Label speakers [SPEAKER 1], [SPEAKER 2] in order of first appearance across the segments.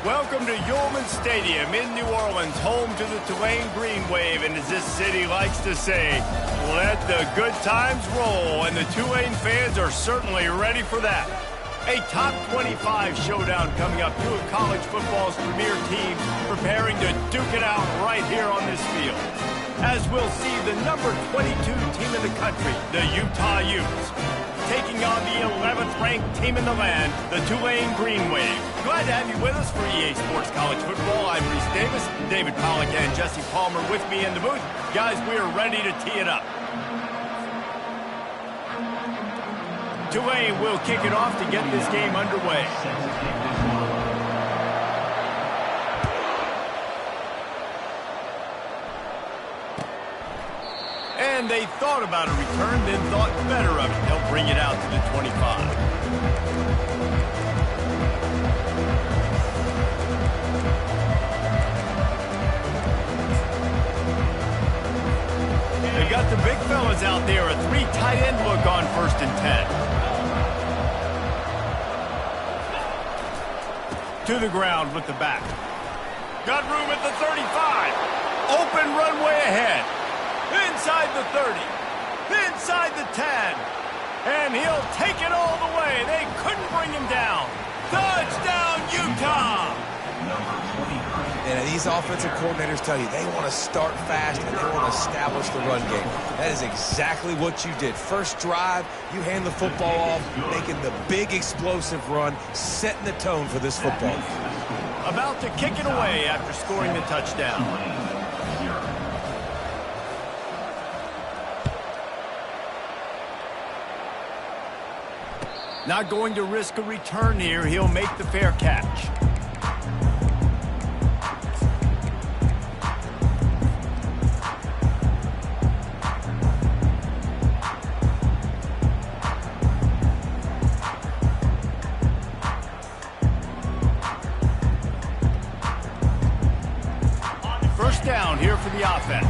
[SPEAKER 1] Welcome to Yulman Stadium in New Orleans, home to the Tulane Green Wave, and as this city likes to say, let the good times roll, and the Tulane fans are certainly ready for that. A top 25 showdown coming up, two of college football's premier teams preparing to duke it out right here on this field. As we'll see the number 22 team in the country, the Utah Utes, taking on the 11th ranked team in the land, the Tulane Green Wave. Glad to have you with us for EA Sports College Football. I'm Reese Davis, David Pollack and Jesse Palmer with me in the booth. Guys, we are ready to tee it up. Tulane will kick it off to get this game underway. And they thought about a return, then thought better of it. They'll bring it out to the 25. They got the big fellas out there. A three tight end look on 1st and 10. To the ground with the back. Got room at the 35. Open runway ahead. Inside the 30, inside the 10, and he'll take it all the way. They couldn't bring him down. Touchdown, Utah!
[SPEAKER 2] And these offensive coordinators tell you they want to start fast and they want to establish the run game. That is exactly what you did. First drive, you hand the football off, making the big explosive run, setting the tone for this football game.
[SPEAKER 1] About to kick it away after scoring the touchdown. Not going to risk a return here. He'll make the fair catch. First down here for the offense.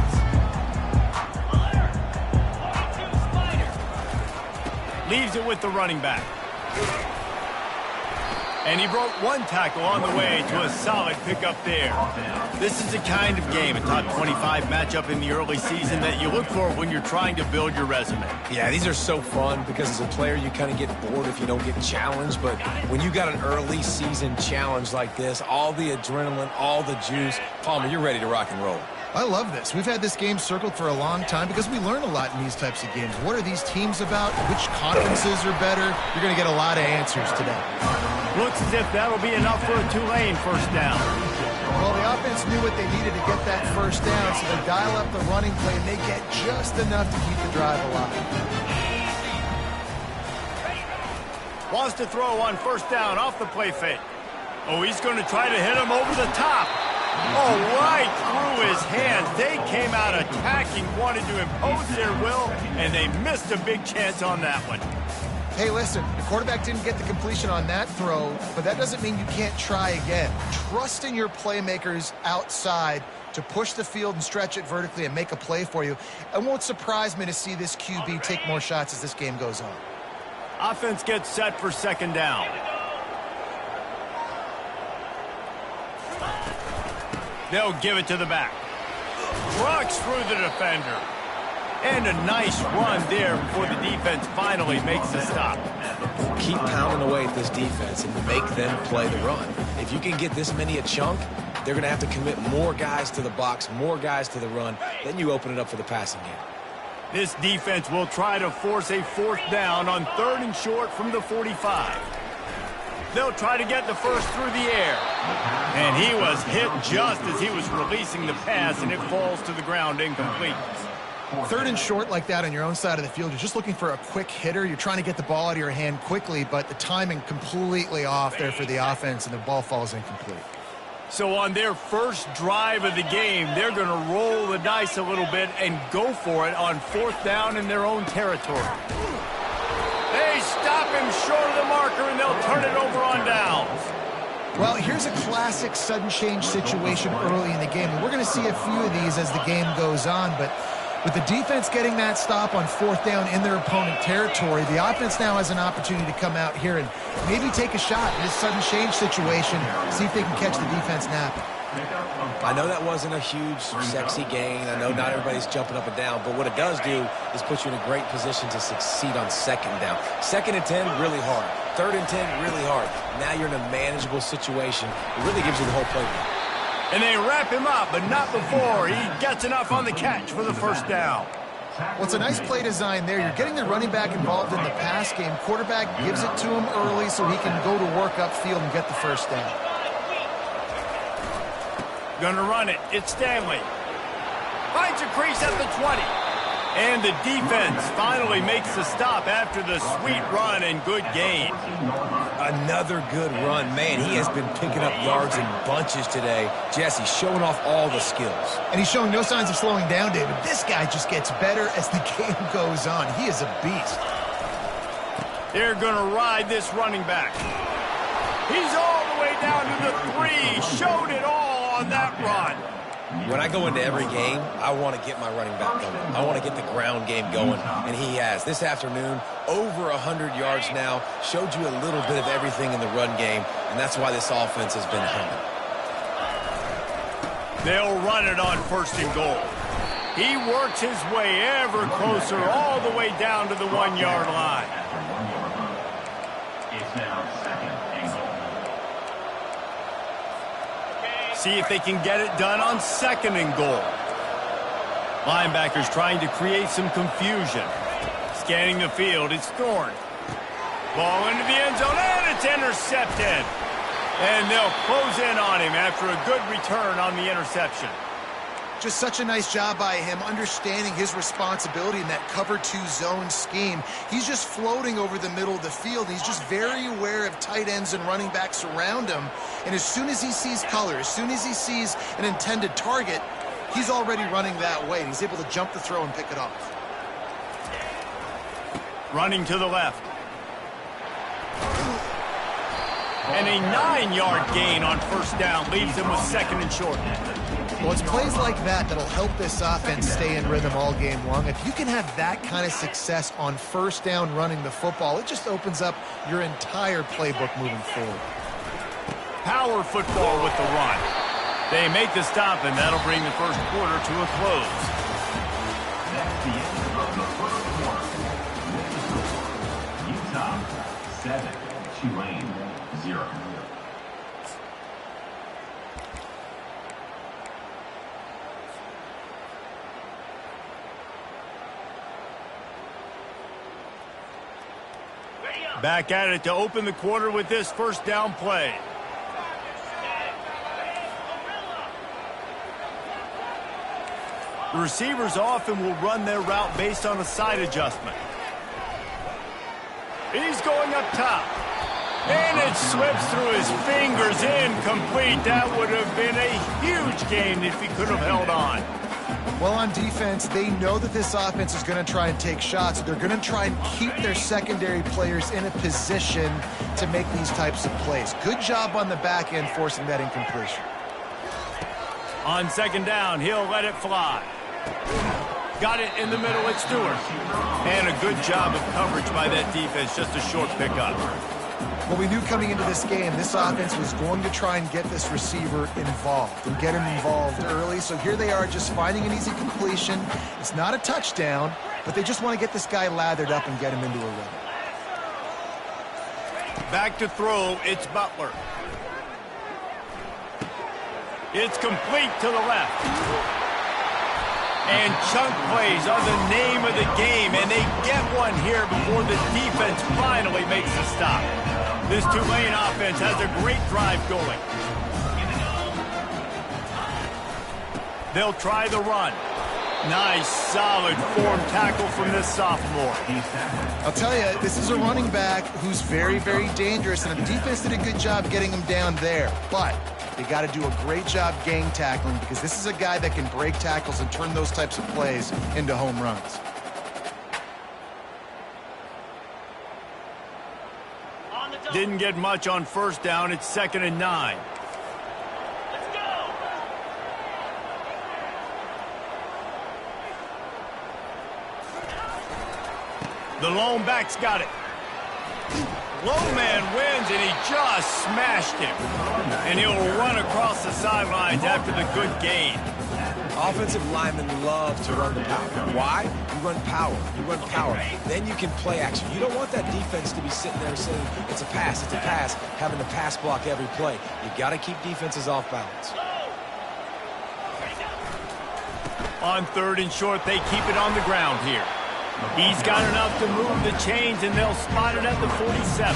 [SPEAKER 1] Leaves it with the running back. And he broke one tackle on the way to a solid pickup there. This is the kind of game, a top 25 matchup in the early season, that you look for when you're trying to build your resume.
[SPEAKER 2] Yeah, these are so fun because as a player you kind of get bored if you don't get challenged. But when you got an early season challenge like this, all the adrenaline, all the juice, Palmer, you're ready to rock and roll.
[SPEAKER 3] I love this. We've had this game circled for a long time because we learn a lot in these types of games. What are these teams about? Which conferences are better? You're going to get a lot of answers today.
[SPEAKER 1] Looks as if that'll be enough for a Tulane first down.
[SPEAKER 3] Well, the offense knew what they needed to get that first down, so they dial up the running play, and they get just enough to keep the drive alive.
[SPEAKER 1] Wants to throw on first down off the play fake. Oh, he's going to try to hit him over the top. Oh, right through his hands. They came out attacking, wanted to impose their will, and they missed a big chance on that one.
[SPEAKER 3] Hey, listen, the quarterback didn't get the completion on that throw, but that doesn't mean you can't try again. Trust in your playmakers outside to push the field and stretch it vertically and make a play for you. It won't surprise me to see this QB take more shots as this game goes on.
[SPEAKER 1] Offense gets set for second down. They'll give it to the back. Trucks through the defender. And a nice run there before the defense finally makes the stop.
[SPEAKER 2] Keep pounding away at this defense and make them play the run. If you can get this many a chunk, they're going to have to commit more guys to the box, more guys to the run. Then you open it up for the passing game.
[SPEAKER 1] This defense will try to force a fourth down on 3rd and short from the 45. They'll try to get the first through the air. And he was hit just as he was releasing the pass, and it falls to the ground incomplete.
[SPEAKER 3] 3rd and short like that on your own side of the field, you're just looking for a quick hitter. You're trying to get the ball out of your hand quickly, but the timing completely off there for the offense, and the ball falls incomplete.
[SPEAKER 1] So on their first drive of the game, they're going to roll the dice a little bit and go for it on 4th down in their own territory. They stop him short of the marker, and they'll turn it over on downs.
[SPEAKER 3] Well, here's a classic sudden change situation early in the game. And we're going to see a few of these as the game goes on, but With the defense getting that stop on fourth down in their opponent territory, the offense now has an opportunity to come out here and maybe take a shot in this sudden change situation, see if they can catch the defense napping.
[SPEAKER 2] I know that wasn't a huge, sexy gain. I know not everybody's jumping up and down, but what it does do is put you in a great position to succeed on second down. 2nd and 10, really hard. 3rd and 10, really hard. Now you're in a manageable situation. It really gives you the whole playbook.
[SPEAKER 1] And they wrap him up, but not before he gets enough on the catch for the first down.
[SPEAKER 3] Well, it's a nice play design there. You're getting the running back involved in the pass game. Quarterback gives it to him early so he can go to work upfield and get the first down.
[SPEAKER 1] Gonna run it. It's Stanley. Finds a crease at the 20. And the defense finally makes the stop after the sweet run and good gain.
[SPEAKER 2] Another good run. Man, he has been picking up yards in bunches today. Jesse showing off all the skills.
[SPEAKER 3] And he's showing no signs of slowing down, David. This guy just gets better as the game goes on. He is a beast.
[SPEAKER 1] They're gonna ride this running back. He's all the way down to the 3. Showed it all on that run.
[SPEAKER 2] When I go into every game, I want to get my running back going. I want to get the ground game going, and he has. This afternoon, over 100 yards now, showed you a little bit of everything in the run game, and that's why this offense has been humming.
[SPEAKER 1] They'll run it on 1st and goal. He works his way ever closer all the way down to the 1-yard line.
[SPEAKER 4] It's now 2nd and goal.
[SPEAKER 1] See if they can get it done on 2nd and goal. Linebackers trying to create some confusion. Scanning the field, it's Thorne. Ball into the end zone, and it's intercepted. And they'll close in on him after a good return on the interception.
[SPEAKER 3] Just such a nice job by him understanding his responsibility in that cover 2 zone scheme. He's just floating over the middle of the field. He's just very aware of tight ends and running backs around him. And as soon as he sees color, as soon as he sees an intended target, he's already running that way. And he's able to jump the throw and pick it off.
[SPEAKER 1] Running to the left. And a 9-yard gain on 1st down leaves him with 2nd and short.
[SPEAKER 3] Well, it's plays like that that'll help this offense stay in rhythm all game long. If you can have that kind of success on 1st down running the football, it just opens up your entire playbook moving forward.
[SPEAKER 1] Power football with the run. They make the stop, and that'll bring the 1st quarter to a close.
[SPEAKER 4] That's the end of the 1st quarter. Utah 7, Tulane 0.
[SPEAKER 1] Back at it to open the quarter with this 1st down play. The receivers often will run their route based on a side adjustment. He's going up top. And it slips through his fingers, incomplete. That would have been a huge gain if he could have held on.
[SPEAKER 3] Well, on defense, they know that this offense is going to try and take shots. They're going to try and keep their secondary players in a position to make these types of plays. Good job on the back end forcing that incompletion.
[SPEAKER 1] On 2nd down, he'll let it fly. Got it in the middle at Stewart. And a good job of coverage by that defense, just a short pickup.
[SPEAKER 3] Well, we knew coming into this game, this offense was going to try and get this receiver involved and get him involved early. So here they are just finding an easy completion. It's not a touchdown, but they just want to get this guy lathered up and get him into a rhythm.
[SPEAKER 1] Back to throw, it's Butler. It's complete to the left. And chunk plays are the name of the game, and they get one here before the defense finally makes the stop. This Tulane offense has a great drive going. They'll try the run. Nice, solid form tackle from this sophomore.
[SPEAKER 3] I'll tell you, this is a running back who's very, very dangerous, and the defense did a good job getting him down there. But they got to do a great job gang tackling because this is a guy that can break tackles and turn those types of plays into home runs.
[SPEAKER 1] Didn't get much on 1st down. It's 2nd and 9. The lone back's got it. Lone man wins, and he just smashed him. And he'll run across the sidelines after the good gain.
[SPEAKER 2] Offensive linemen love to run the power. Why? You run power. You run power. Then you can play action. You don't want that defense to be sitting there saying, it's a pass, having to pass block every play. You got to keep defenses off balance.
[SPEAKER 1] On 3rd and short, they keep it on the ground here. He's got enough to move the chains, and they'll spot it at the 47.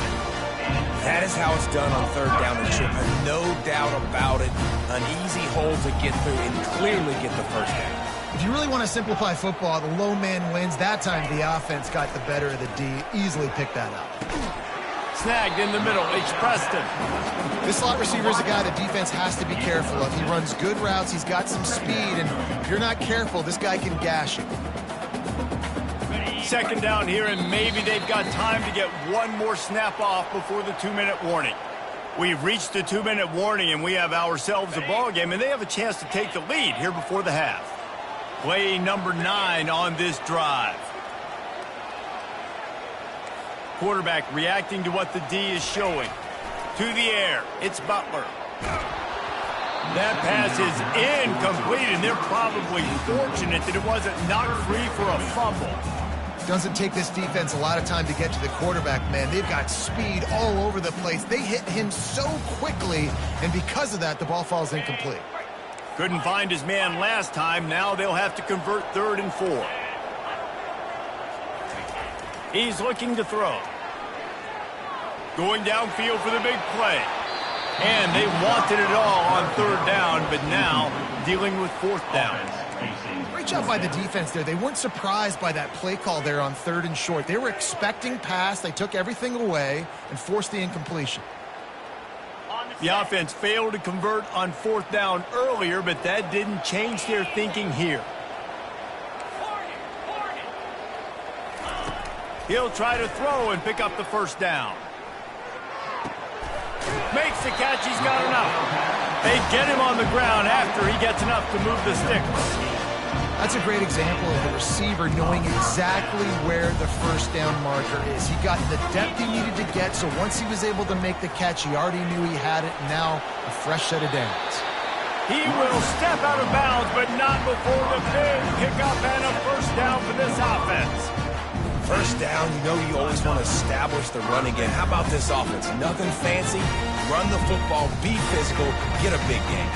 [SPEAKER 2] That is how it's done on 3rd down and short. No doubt about it. An easy hole to get through and clearly get the first down.
[SPEAKER 3] If you really want to simplify football, the low man wins. That time the offense got the better of the D. Easily picked that up.
[SPEAKER 1] Snagged in the middle. It's Preston.
[SPEAKER 3] This slot receiver is a guy the defense has to be careful of. He runs good routes. He's got some speed. And if you're not careful, this guy can gash you.
[SPEAKER 1] 2nd down here, and maybe they've got time to get one more snap off before the 2-minute warning. We've reached the 2-minute warning, and we have ourselves a ball game, and they have a chance to take the lead here before the half. Play number 9 on this drive. Quarterback reacting to what the D is showing. To the air, it's Butler. That pass is incomplete, and they're probably fortunate that it wasn't knocked free for a fumble.
[SPEAKER 3] Doesn't take this defense a lot of time to get to the quarterback, man. They've got speed all over the place. They hit him so quickly, and because of that, the ball falls incomplete.
[SPEAKER 1] Couldn't find his man last time. Now they'll have to convert 3rd and 4. He's looking to throw. Going downfield for the big play. And they wanted it all on 3rd down, but now dealing with 4th down.
[SPEAKER 3] Great job by the defense there. They weren't surprised by that play call there on 3rd and short. They were expecting pass. They took everything away and forced the incompletion.
[SPEAKER 1] The offense failed to convert on 4th down earlier, but that didn't change their thinking here. He'll try to throw and pick up the 1st down. Makes the catch. He's got enough. They get him on the ground after he gets enough to move the sticks.
[SPEAKER 3] That's a great example of the receiver knowing exactly where the 1st down marker is. He got the depth he needed to get, so once he was able to make the catch, he already knew he had it, and now a fresh set of downs.
[SPEAKER 1] He will step out of bounds, but not before the big pickup and a 1st down for this offense.
[SPEAKER 2] 1st down, you know you always want to establish the run again. How about this offense? Nothing fancy. Run the football, be physical, get a big game.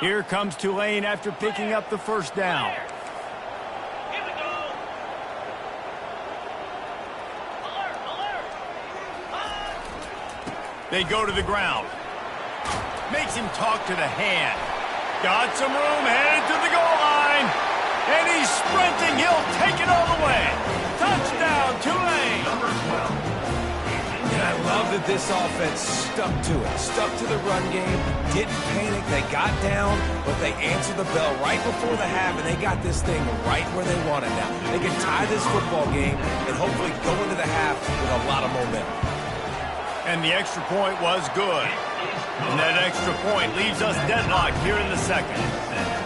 [SPEAKER 1] Here comes Tulane after picking up the 1st down. They go to the ground. Makes him talk to the hand. Got some room, headed to the goal line. And he's sprinting. He'll take it all the way. Touchdown, Tulane.
[SPEAKER 2] And I love that this offense stuck to it. Stuck to the run game. Didn't panic. They got down, but they answered the bell right before the half, and they got this thing right where they want it now. They can tie this football game and hopefully go into the half with a lot of momentum.
[SPEAKER 1] And the extra point was good. And that extra point leaves us deadlocked here in the 2nd.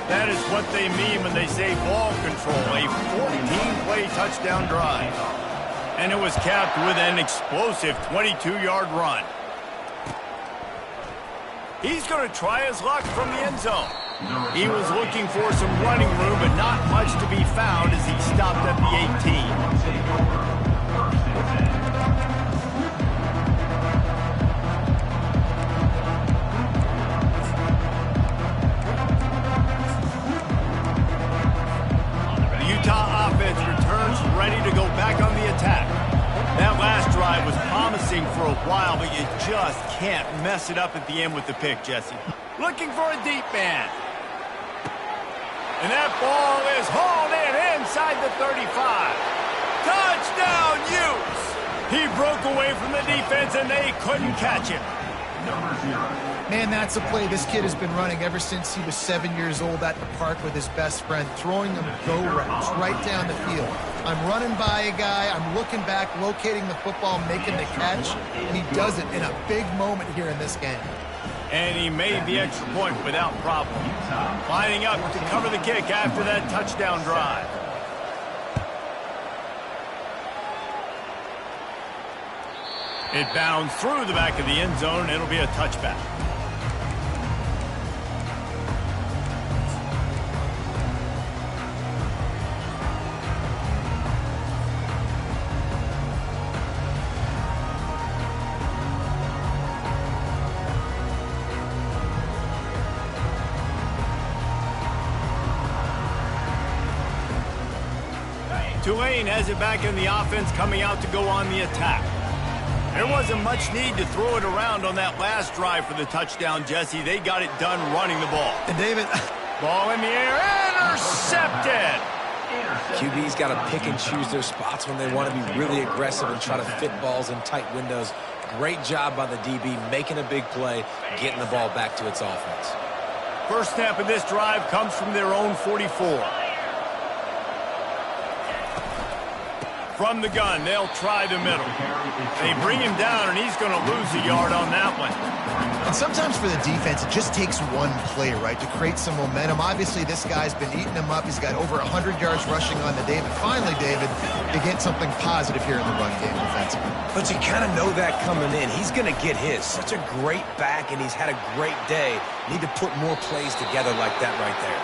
[SPEAKER 1] That is what they mean when they say ball control, a 14-play touchdown drive. And it was capped with an explosive 22-yard run. He's going to try his luck from the end zone. He was looking for some running room, but not much to be found as he stopped at the 18. Ready to go back on the attack. That last drive was promising for a while, but you just can't mess it up at the end with the pick, Jesse. Looking for a deep man. And that ball is hauled in inside the 35. Touchdown, Utes! He broke away from the defense, and they couldn't catch him.
[SPEAKER 3] Man, that's a play this kid has been running ever since he was 7 years old at the park with his best friend, throwing them go routes right down the field. I'm running by a guy, I'm looking back, locating the football, making the catch, and he does it in a big moment here in this game.
[SPEAKER 1] And he made the extra point without problem. Lining up to cover the kick after that touchdown drive. It bounds through the back of the end zone, and it'll be a touchback. Tulane has it back in the offense, coming out to go on the attack. There wasn't much need to throw it around on that last drive for the touchdown, Jesse. They got it done running the ball.
[SPEAKER 3] And David,
[SPEAKER 1] ball in the air, intercepted.
[SPEAKER 2] QB's got to pick and choose their spots when they want to be really aggressive and try to fit balls in tight windows. Great job by the DB making a big play, getting the ball back to its offense.
[SPEAKER 1] First snap of this drive comes from their own 44. From the gun, they'll try the middle. They bring him down, and he's going to lose a yard on that one.
[SPEAKER 3] And sometimes for the defense, it just takes one play, right, to create some momentum. Obviously, this guy's been eating him up. He's got over 100 yards rushing on the day. But finally, David, you get something positive here in the run game defensively.
[SPEAKER 2] But you kind of know that coming in. He's going to get his. Such a great back, and he's had a great day. Need to put more plays together like that right there.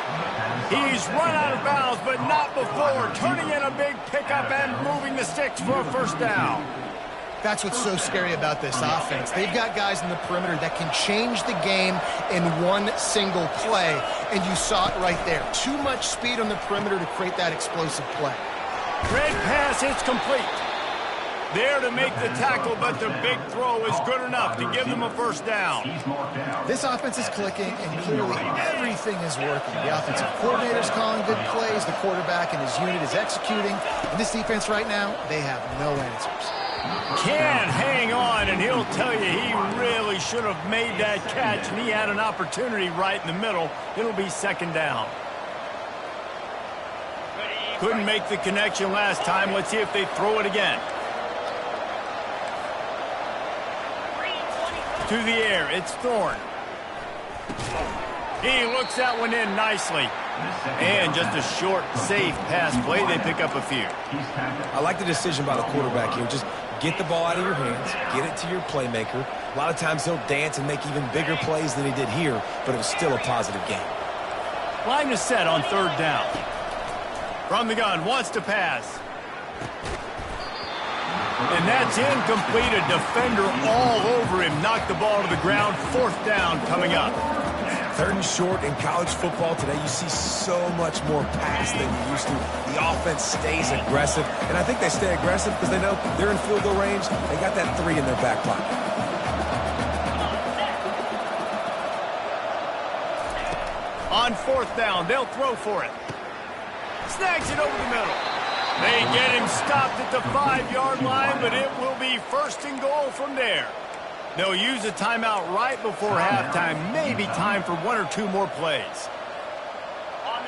[SPEAKER 1] He's run out of bounds, but not before. Turning in a big pickup and moving the sticks for a first down.
[SPEAKER 3] That's what's so scary about this offense. They've got guys in the perimeter that can change the game in one single play, and you saw it right there. Too much speed on the perimeter to create that explosive play.
[SPEAKER 1] Red pass, it's complete. There to make the tackle, but the big throw is good enough to give them a first down.
[SPEAKER 3] This offense is clicking, and clearly everything is working. The offensive coordinator's calling good plays. The quarterback and his unit is executing. And this defense right now, they have no answers.
[SPEAKER 1] Can't hang on, and he'll tell you he really should have made that catch, and he had an opportunity right in the middle. It'll be second down. Couldn't make the connection last time. Let's see if they throw it again. To the air, it's Thorne. He looks that one in nicely. And just a short, safe pass play. They pick up a few.
[SPEAKER 2] I like the decision by the quarterback here. Just get the ball out of your hands, get it to your playmaker. A lot of times he'll dance and make even bigger plays than he did here, but it was still a positive game.
[SPEAKER 1] Line is set on third down. From the gun, wants to pass. And that's incomplete. A defender all over him. Knocked the ball to the ground. Fourth down coming up.
[SPEAKER 2] Third and short in college football today, you see so much more pass than you used to. The offense stays aggressive, and I think they stay aggressive because they know they're in field goal range. They got that 3 in their back pocket.
[SPEAKER 1] On fourth down, they'll throw for it. Snags it over the middle. They get him stopped at the 5-yard line, but it will be first and goal from there. They'll use a timeout right before halftime. Maybe time for 1 or 2 more plays.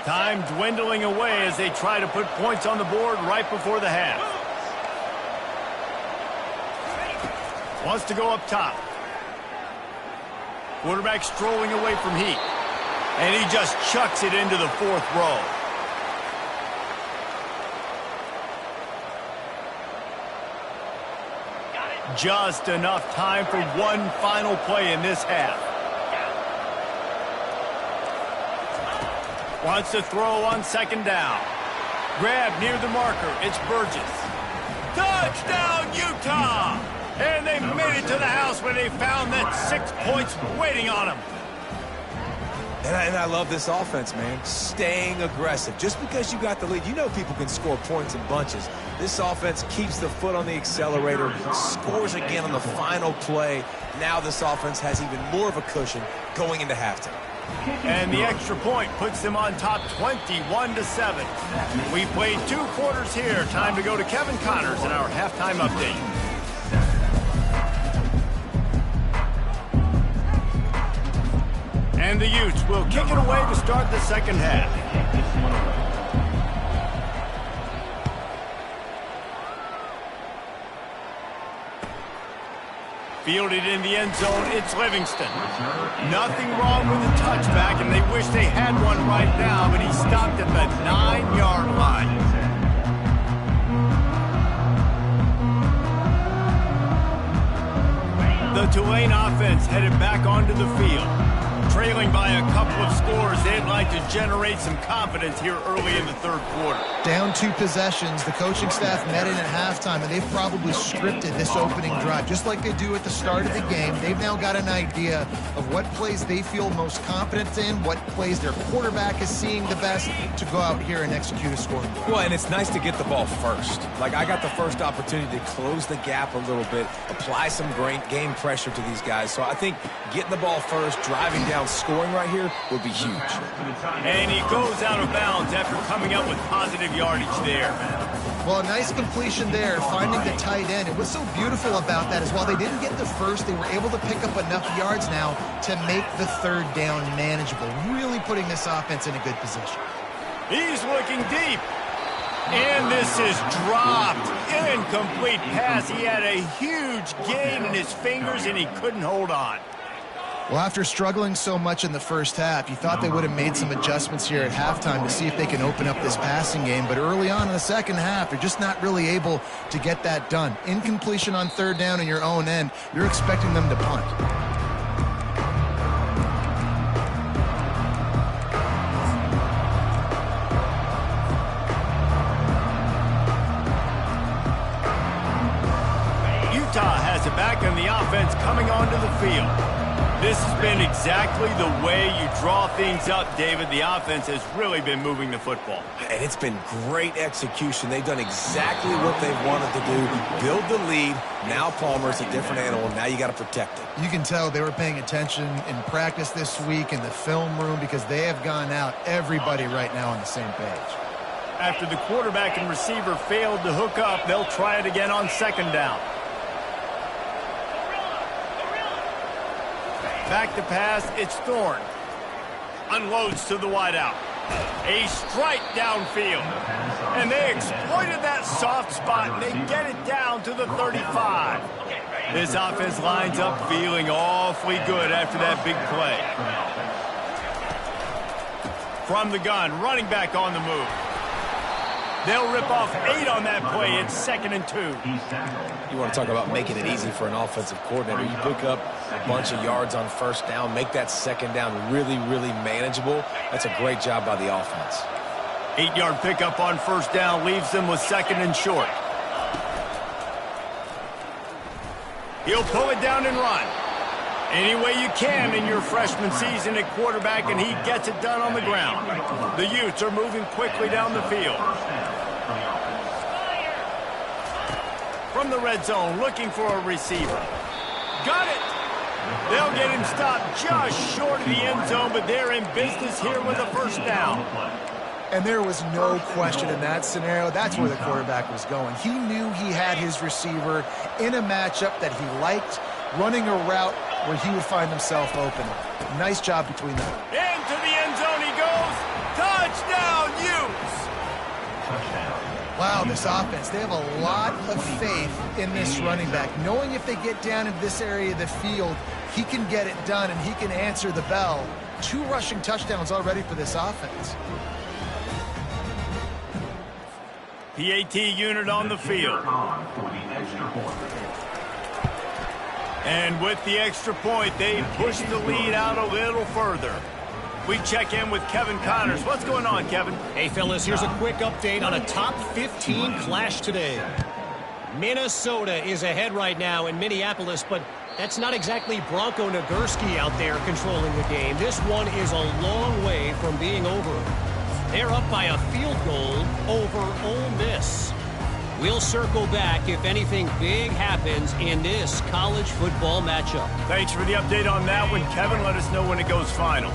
[SPEAKER 1] Time dwindling away as they try to put points on the board right before the half. Wants to go up top. Quarterback strolling away from heat. And he just chucks it into the 4th row. Just enough time for one final play in this half. Wants to throw on second down. Grab near the marker. It's Burgess. Touchdown, Utah! And they made it to the house when they found that 6 points waiting on them.
[SPEAKER 2] And I love this offense, man. Staying aggressive. Just because you got the lead, you know people can score points in bunches. This offense keeps the foot on the accelerator, scores again on the final play. Now this offense has even more of a cushion going into halftime.
[SPEAKER 1] And the extra point puts them on top 21-7. We played 2 quarters here. Time to go to Kevin Connors in our halftime update. And the Utes will kick it away to start the second half. Fielded in the end zone, it's Livingston. Nothing wrong with the touchback, and they wish they had one right now, but he stopped at the 9-yard line. The Tulane offense headed back onto the field. Trailing by a couple of scores, they'd like to generate some confidence here early in the third quarter.
[SPEAKER 3] Down 2 possessions, the coaching staff met in at halftime, and they've probably scripted this opening drive. Just like they do at the start of the game, they've now got an idea of what plays they feel most confident in, what plays their quarterback is seeing the best to go out here and execute a scoring drive.
[SPEAKER 2] Well, and it's nice to get the ball first. Like, I got the first opportunity to close the gap a little bit, apply some game pressure to these guys. So I think getting the ball first, driving down, scoring right here would be huge.
[SPEAKER 1] And he goes out of bounds after coming up with positive yardage there.
[SPEAKER 3] Well, a nice completion there, finding the tight end. And what's so beautiful about that is while they didn't get the first, they were able to pick up enough yards now to make the third down manageable, really putting this offense in a good position.
[SPEAKER 1] He's looking deep. And this is dropped. Incomplete pass. He had a huge gain in his fingers, and he couldn't hold on.
[SPEAKER 3] Well, after struggling so much in the first half, you thought they would have made some adjustments here at halftime to see if they can open up this passing game. But early on in the second half, they're just not really able to get that done. Incompletion on third down in your own end, you're expecting them to punt.
[SPEAKER 1] Utah has it back in the offense coming onto the field. This has been exactly the way you draw things up, David. The offense has really been moving the football.
[SPEAKER 2] And it's been great execution. They've done exactly what they've wanted to do. Build the lead. Now Palmer's a different animal. Now you got to protect it.
[SPEAKER 3] You can tell they were paying attention in practice this week in the film room because they have gone out, everybody right now on the same page.
[SPEAKER 1] After the quarterback and receiver failed to hook up, they'll try it again on second down. Back to pass, it's Thorne. Unloads to the wideout. A strike downfield. And they exploited that soft spot, and they get it down to the 35. This offense lines up feeling awfully good after that big play. From the gun, running back on the move. They'll rip off 8 on that play. It's 2nd and 2.
[SPEAKER 2] You want to talk about making it easy for an offensive coordinator. You pick up a bunch of yards on first down, make that second down really, really manageable. That's a great job by the offense.
[SPEAKER 1] 8-yard pickup on first down leaves them with 2nd and short. He'll pull it down and run. Any way you can in your freshman season at quarterback, and he gets it done on the ground. The Utes are moving quickly down the field. From the red zone, looking for a receiver. Got it! They'll get him stopped just short of the end zone, but they're in business here with a first down.
[SPEAKER 3] And there was no question in that scenario. That's where the quarterback was going. He knew he had his receiver in a matchup that he liked, running a route where he would find himself open. Nice job between them.
[SPEAKER 1] Into the end zone he goes. Touchdown, Utes!
[SPEAKER 3] Wow, this offense, they have a lot of faith in this running back. Knowing if they get down into this area of the field, he can get it done and he can answer the bell. 2 rushing touchdowns already for this offense.
[SPEAKER 1] PAT unit on the field. And with the extra point, they push the lead out a little further. We check in with Kevin Connors. What's going on, Kevin?
[SPEAKER 5] Hey, fellas, here's a quick update on a top 15 clash today. Minnesota is ahead right now in Minneapolis, but that's not exactly Bronco Nagurski out there controlling the game. This one is a long way from being over. They're up by a field goal over Ole Miss. We'll circle back if anything big happens in this college football matchup.
[SPEAKER 1] Thanks for the update on that one, Kevin. Let us know when it goes final.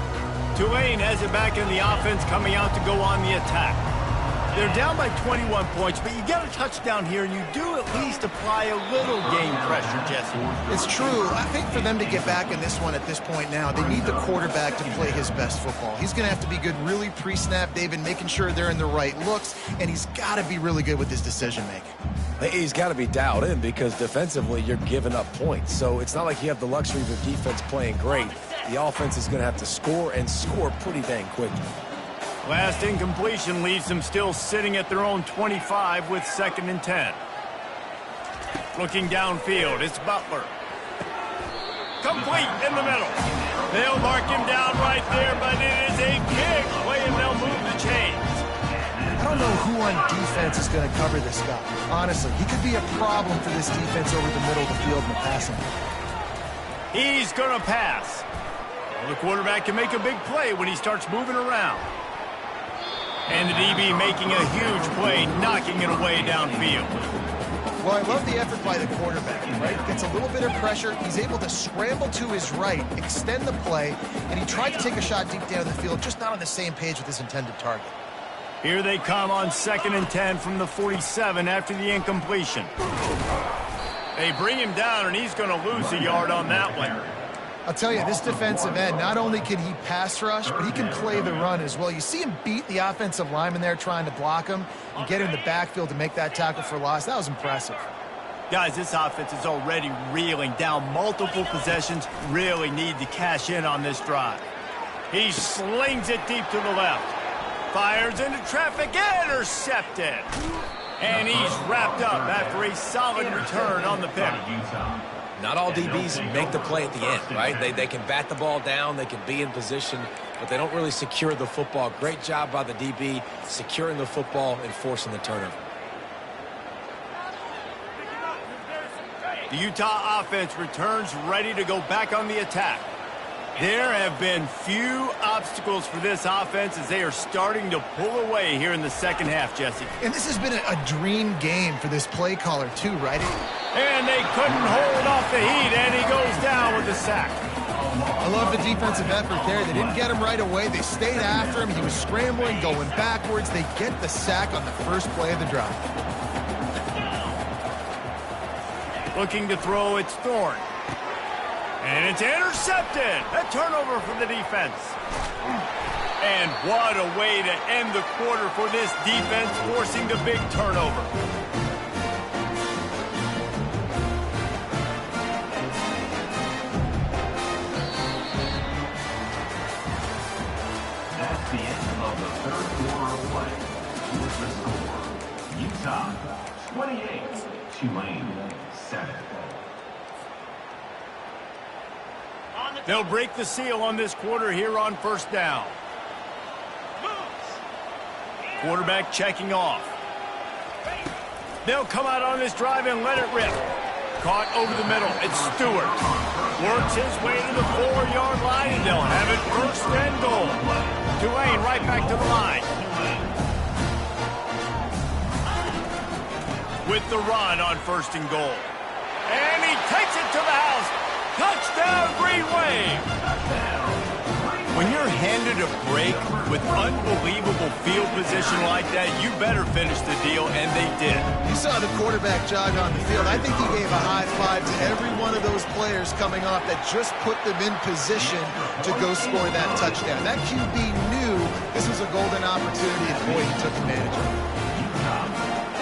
[SPEAKER 1] Tulane has it back in the offense, coming out to go on the attack. They're down by 21 points, but you get a touchdown here, and you do at least apply a little game pressure, Jesse.
[SPEAKER 3] It's true. I think for them to get back in this one at this point now, they need the quarterback to play his best football. He's going to have to be good really pre-snap, David, making sure they're in the right looks, and he's got to be really good with his decision-making.
[SPEAKER 2] He's got to be dialed in because defensively you're giving up points. So it's not like you have the luxury of the defense playing great. The offense is going to have to score and score pretty dang quickly.
[SPEAKER 1] Last incompletion leaves them still sitting at their own 25 with 2nd and 10. Looking downfield, it's Butler. complete in the middle. They'll mark him down right there, but it is a big play, and they'll move the chains.
[SPEAKER 3] I don't know who on defense is going to cover this guy. Honestly, he could be a problem for this defense over the middle of the field in the passing.
[SPEAKER 1] He's going to pass. Well, the quarterback can make a big play when he starts moving around. And the DB making a huge play, knocking it away downfield.
[SPEAKER 3] Well, I love the effort by the quarterback, right? Gets a little bit of pressure. He's able to scramble to his right, extend the play, and he tried to take a shot deep down the field, just not on the same page with his intended target.
[SPEAKER 1] Here they come on 2nd and 10 from the 47 after the incompletion. They bring him down, and he's going to lose a yard on that one.
[SPEAKER 3] I'll tell you, this defensive end, not only can he pass rush, but he can play the run as well. You see him beat the offensive lineman there trying to block him and get him in the backfield to make that tackle for loss. That was impressive.
[SPEAKER 1] Guys, this offense is already reeling down multiple possessions. Really need to cash in on this drive. He slings it deep to the left. Fires into traffic, intercepted. And he's wrapped up after a solid return on the pick.
[SPEAKER 2] Not all DBs make the play at the end, right? They can bat the ball down, they can be in position, but they don't really secure the football. Great job by the DB securing the football and forcing the turnover.
[SPEAKER 1] The Utah offense returns ready to go back on the attack. There have been few obstacles for this offense as they are starting to pull away here in the second half, Jesse.
[SPEAKER 3] And this has been a dream game for this play caller too, right?
[SPEAKER 1] And they couldn't hold off the heat, and he goes down with the sack.
[SPEAKER 3] I love the defensive effort there. They didn't get him right away. They stayed after him. He was scrambling, going backwards. They get the sack on the first play of the drive.
[SPEAKER 1] Looking to throw, it's Thorne. And it's intercepted. A turnover for the defense. And what a way to end the quarter for this defense, forcing the big turnover.
[SPEAKER 4] That's the end of the third quarter of play. With the score, Utah 28, Tulane 7.
[SPEAKER 1] They'll break the seal on this quarter here on first down. Quarterback checking off. They'll come out on this drive and let it rip. Caught over the middle. It's Stewart. Works his way to the 4-yard line, and they'll have it first and goal. Tulane right back to the line. With the run on first and goal. And he takes it to the house. Touchdown, Green Wave! When you're handed a break with unbelievable field position like that, you better finish the deal, and they did.
[SPEAKER 3] You saw the quarterback jog on the field. I think he gave a high five to every one of those players coming off that just put them in position to go score that touchdown. That QB knew this was a golden opportunity, and boy, he took advantage of it.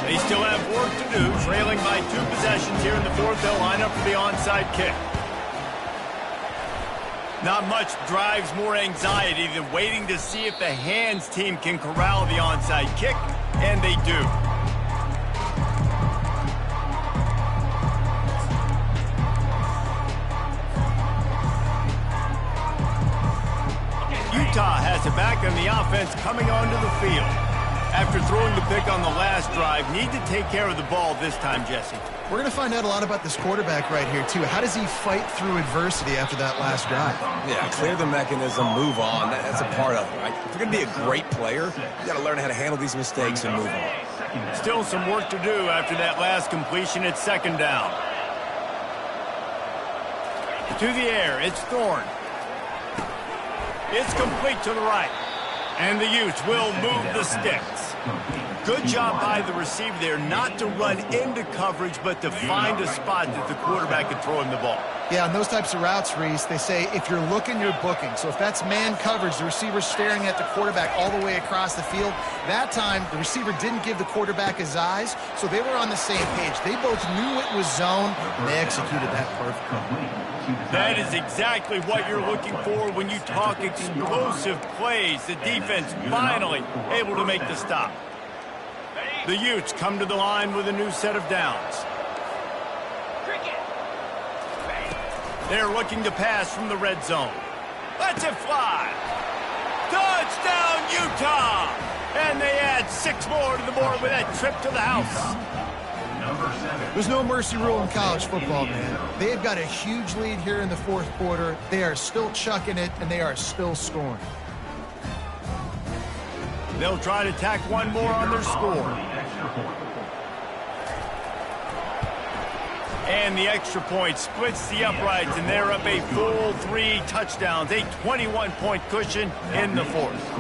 [SPEAKER 1] They still have work to do, trailing by 2 possessions here in the fourth. They'll line up for the onside kick. Not much drives more anxiety than waiting to see if the hands team can corral the onside kick, and they do. Utah has it back on the offense coming onto the field. After throwing the pick on the last drive, need to take care of the ball this time, Jesse.
[SPEAKER 3] We're going to find out a lot about this quarterback right here, too. How does he fight through adversity after that last drive?
[SPEAKER 2] Yeah, clear the mechanism, move on. That's a part of it, right? If you're going to be a great player, you got to learn how to handle these mistakes and move on.
[SPEAKER 1] Still some work to do after that last completion. It's second down. To the air, it's Thorne. It's complete to the right. And the Utes will move the sticks. Good job by the receiver there not to run into coverage, but to find a spot that the quarterback can throw him the ball.
[SPEAKER 3] Yeah, on those types of routes, Reese, they say if you're looking, you're booking. So if that's man coverage, the receiver's staring at the quarterback all the way across the field. That time, the receiver didn't give the quarterback his eyes, so they were on the same page. They both knew it was zone, and they executed that perfectly.
[SPEAKER 1] That is exactly what you're looking for when you talk explosive plays. The defense finally able to make the stop. The Utes come to the line with a new set of downs. They're looking to pass from the red zone. Lets it fly. Touchdown, Utah! And they add 6 more to the board with that trip to the house.
[SPEAKER 3] There's no mercy rule in college football, man. They've got a huge lead here in the fourth quarter. They are still chucking it, and they are still scoring.
[SPEAKER 1] They'll try to tack one more on their score. And the extra point splits the uprights, and they're up a full 3 touchdowns, a 21-point cushion in the fourth.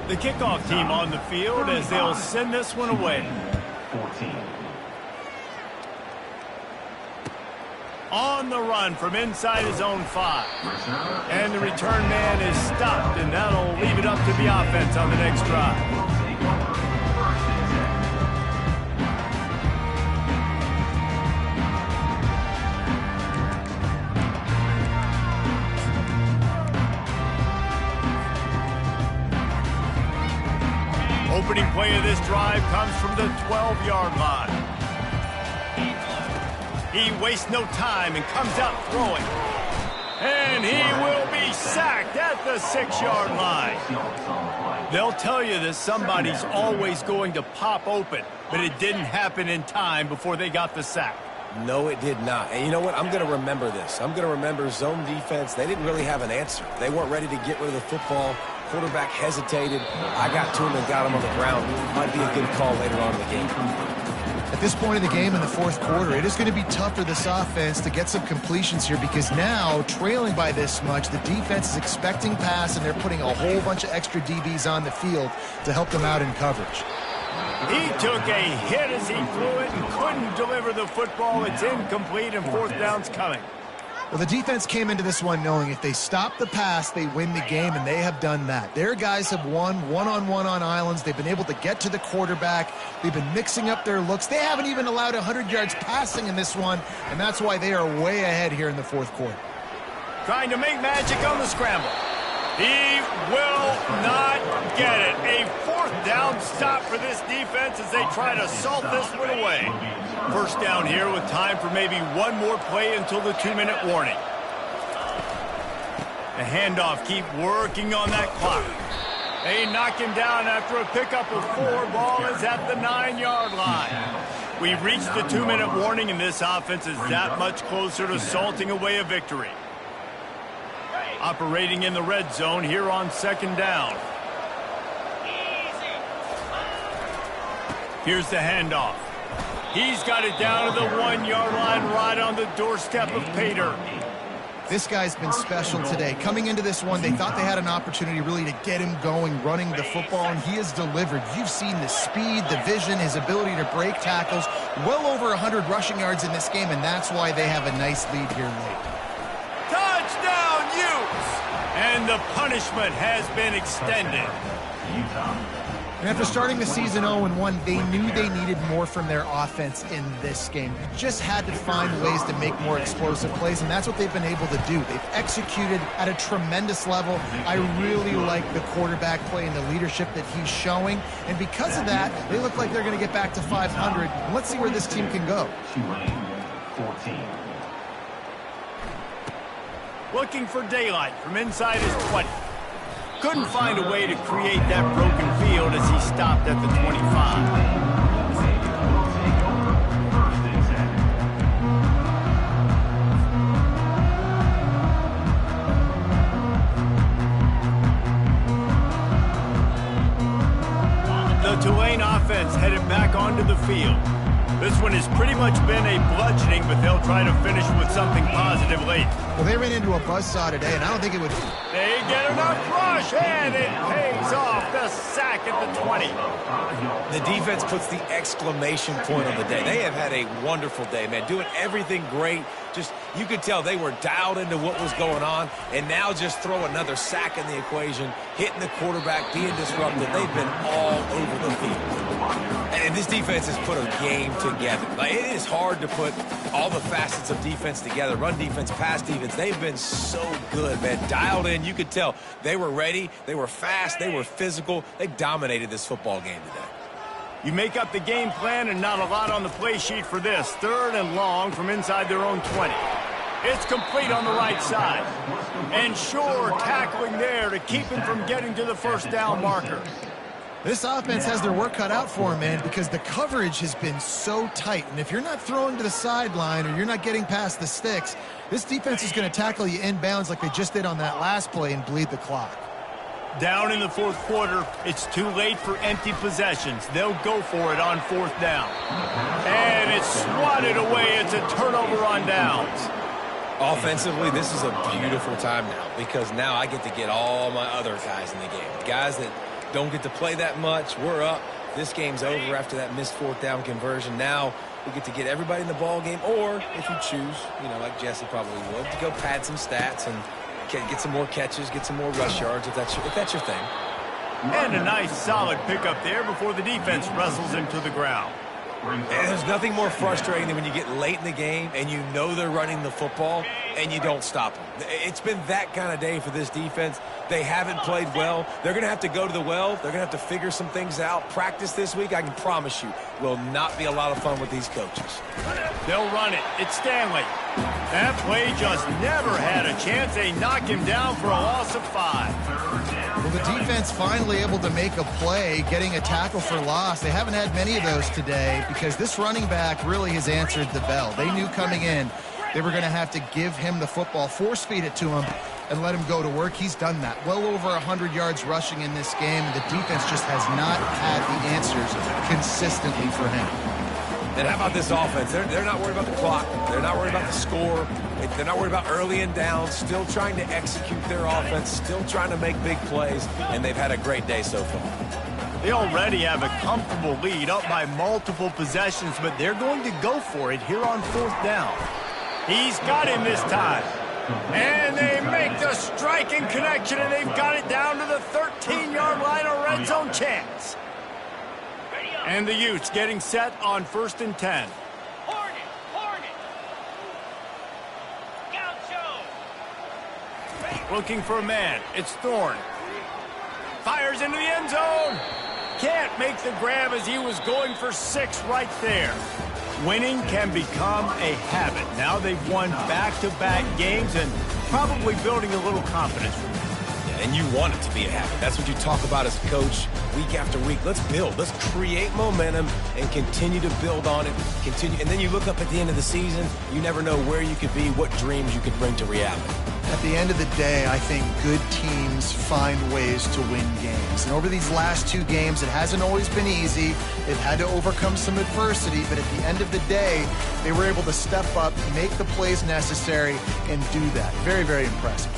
[SPEAKER 1] The kickoff team on the field as they'll send this one away.
[SPEAKER 4] 14.
[SPEAKER 1] On the run from inside his own 5. And the return man is stopped, and that'll leave it up to the offense on the next drive. Opening play of this drive comes from the 12-yard line. He wastes no time and comes out throwing. And he will be sacked at the 6-yard line. They'll tell you that somebody's always going to pop open, but it didn't happen in time before they got the sack.
[SPEAKER 2] No, it did not. And you know what? I'm going to remember this. I'm going to remember zone defense. They didn't really have an answer. They weren't ready to get rid of the football. Quarterback hesitated. I got to him and got him on the ground. Might be a good call later on in the game.
[SPEAKER 3] At this point in the game in the fourth quarter, it is going to be tough for this offense to get some completions here because now, trailing by this much, the defense is expecting pass, and they're putting a whole bunch of extra DBs on the field to help them out in coverage.
[SPEAKER 1] He took a hit as he threw it and couldn't deliver the football. It's incomplete, and fourth down's coming.
[SPEAKER 3] Well, the defense came into this one knowing if they stop the pass, they win the game, and they have done that. Their guys have won one-on-one on islands. They've been able to get to the quarterback. They've been mixing up their looks. They haven't even allowed 100 yards passing in this one, and that's why they are way ahead here in the fourth quarter.
[SPEAKER 1] Trying to make magic on the scramble. He will not get it. A fourth down stop for this defense as they try to salt this one away. First down here with time for maybe one more play until the 2-minute warning. The handoff, keep working on that clock. They knock him down after a pickup of 4. Ball is at the 9-yard line. We've reached the 2-minute warning, and this offense is that much closer to salting away a victory. Operating in the red zone here on second down. Here's the handoff. He's got it down to the 1-yard line right on the doorstep of Pater.
[SPEAKER 3] This guy's been special today. Coming into this one, they thought they had an opportunity really to get him going, running the football, and he has delivered. You've seen the speed, the vision, his ability to break tackles. Well over 100 rushing yards in this game, and that's why they have a nice lead here late.
[SPEAKER 1] Touchdown, Utes! And the punishment has been extended.
[SPEAKER 3] And after starting the season 0-1, they knew they needed more from their offense in this game. You just had to find ways to make more explosive plays, and that's what they've been able to do. They've executed at a tremendous level. I really like the quarterback play and the leadership that he's showing. And because of that, they look like they're going to get back to 500. And let's see where this team can go.
[SPEAKER 4] 14.
[SPEAKER 1] Looking for daylight from inside his 20. Couldn't find a way to create that broken field as he stopped at the 25. The Tulane offense headed back onto the field. This one has pretty much been a bludgeoning, but they'll try to finish with something positive late.
[SPEAKER 3] Well, they ran into a buzzsaw today, and I don't think it would...
[SPEAKER 1] They get enough rush, and it pays off. The sack at the 20.
[SPEAKER 2] The defense puts the exclamation point on the day. They have had a wonderful day, man. Doing everything great. Just, you could tell they were dialed into what was going on, and now just throw another sack in the equation, hitting the quarterback, being disruptive. They've been all over the field. And this defense has put a game together. Like, it is hard to put all the facets of defense together. Run defense, pass defense. They've been so good, man. Dialed in. You could tell they were ready. They were fast. They were physical. They dominated this football game today.
[SPEAKER 1] You make up the game plan and not a lot on the play sheet for this. 3rd and long from inside their own 20. It's complete on the right side. And sure, tackling there to keep him from getting to the first down marker.
[SPEAKER 3] This offense has their work cut out for them, man, because the coverage has been so tight. And if you're not throwing to the sideline or you're not getting past the sticks, this defense is going to tackle you inbounds like they just did on that last play and bleed the clock.
[SPEAKER 1] Down in the fourth quarter, it's too late for empty possessions. They'll go for it on fourth down. And it's swatted away. It's a turnover on downs.
[SPEAKER 2] Offensively, this is a beautiful time now because now I get to get all my other guys in the game. Guys that don't get to play that much, we're up. This game's over after that missed fourth down conversion. Now we get to get everybody in the ball game, or if you choose, like Jesse probably would, to go pad some stats and get some more catches, get some more rush yards if that's your thing.
[SPEAKER 1] And a nice solid pickup there before the defense wrestles him to the ground.
[SPEAKER 2] And there's nothing more frustrating than when you get late in the game and you know they're running the football and you don't stop them. It's been that kind of day for this defense. They haven't played well. They're going to have to go to the well. They're going to have to figure some things out. Practice this week, I can promise you, will not be a lot of fun with these coaches.
[SPEAKER 1] They'll run it. It's Stanley. That play just never had a chance. They knock him down for a loss of 5.
[SPEAKER 3] Well, the defense finally able to make a play, getting a tackle for loss. They haven't had many of those today because this running back really has answered the bell. They knew coming in they were going to have to give him the football, force-feed it to him, and let him go to work. He's done that. Well over 100 yards rushing in this game. The defense just has not had the answers consistently for him.
[SPEAKER 2] And how about this offense? They're not worried about the clock. They're not worried about the score. They're not worried about early and down. Still trying to execute their offense. Still trying to make big plays. And they've had a great day so far.
[SPEAKER 1] They already have a comfortable lead up by multiple possessions, but they're going to go for it here on fourth down. He's got him this time. And they make the striking connection, and they've got it down to the 13-yard line, a red zone chance. And the Utes getting set on 1st and 10. Looking for a man. It's Thorne. Fires into the end zone. Can't make the grab as he was going for 6 right there. Winning can become a habit. Now they've won back-to-back games and probably building a little confidence.
[SPEAKER 2] And you want it to be a habit. That's what you talk about as a coach week after week. Let's build. Let's create momentum and continue to build on it. And then you look up at the end of the season, you never know where you could be, what dreams you could bring to reality.
[SPEAKER 3] At the end of the day, I think good teams find ways to win games. And over these last 2 games, it hasn't always been easy. They've had to overcome some adversity, but at the end of the day, they were able to step up, make the plays necessary, and do that. Very, very impressive.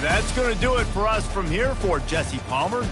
[SPEAKER 1] That's going to do it for us from here. For Jesse Palmer,